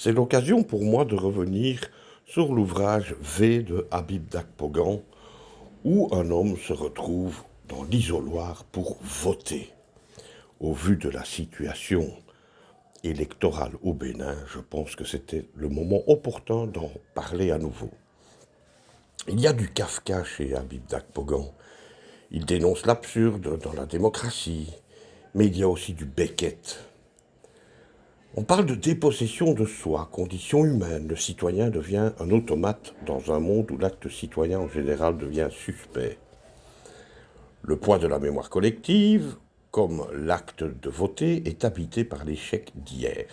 C'est l'occasion pour moi de revenir sur l'ouvrage V de Habib Dakpogan, où un homme se retrouve dans l'isoloir pour voter. Au vu de la situation électorale au Bénin, je pense que c'était le moment opportun d'en parler à nouveau. Il y a du Kafka chez Habib Dakpogan. Il dénonce l'absurde dans la démocratie, mais il y a aussi du Beckett. On parle de dépossession de soi, condition humaine. Le citoyen devient un automate dans un monde où l'acte citoyen en général devient suspect. Le poids de la mémoire collective, comme l'acte de voter, est habité par l'échec d'hier.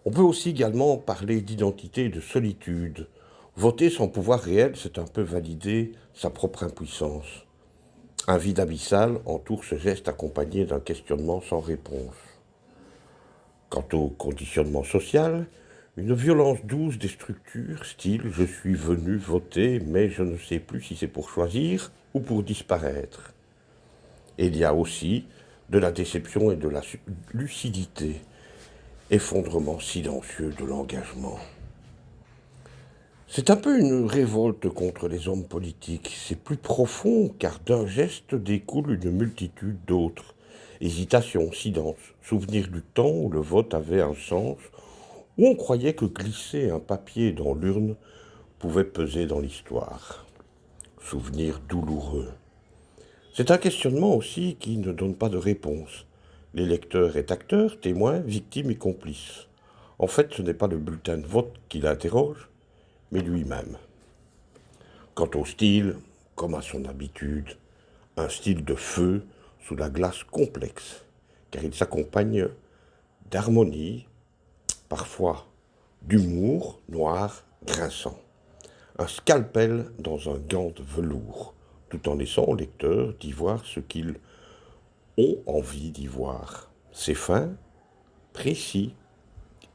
On peut aussi également parler d'identité et de solitude. Voter sans pouvoir réel, c'est un peu valider sa propre impuissance. Un vide abyssal entoure ce geste accompagné d'un questionnement sans réponse. Quant au conditionnement social, une violence douce des structures, style « je suis venu voter, mais je ne sais plus si c'est pour choisir ou pour disparaître ». Et il y a aussi de la déception et de la lucidité, effondrement silencieux de l'engagement. C'est un peu une révolte contre les hommes politiques. C'est plus profond car d'un geste découle une multitude d'autres. Hésitation, silence, souvenir du temps où le vote avait un sens, où on croyait que glisser un papier dans l'urne pouvait peser dans l'histoire. Souvenir douloureux. C'est un questionnement aussi qui ne donne pas de réponse. L'électeur est acteur, témoin, victime et complice. En fait, ce n'est pas le bulletin de vote qui l'interroge, mais lui-même. Quant au style, comme à son habitude, un style de feu sous la glace complexe, car il s'accompagne d'harmonie, parfois d'humour noir grinçant. Un scalpel dans un gant de velours, tout en laissant au lecteur d'y voir ce qu'ils ont envie d'y voir. C'est fin, précis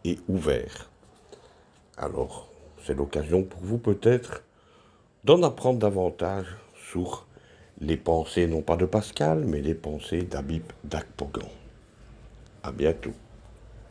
et ouvert. Alors, c'est l'occasion pour vous peut-être d'en apprendre davantage sur les pensées non pas de Pascal, mais les pensées d'Habib Dakpogan. À bientôt.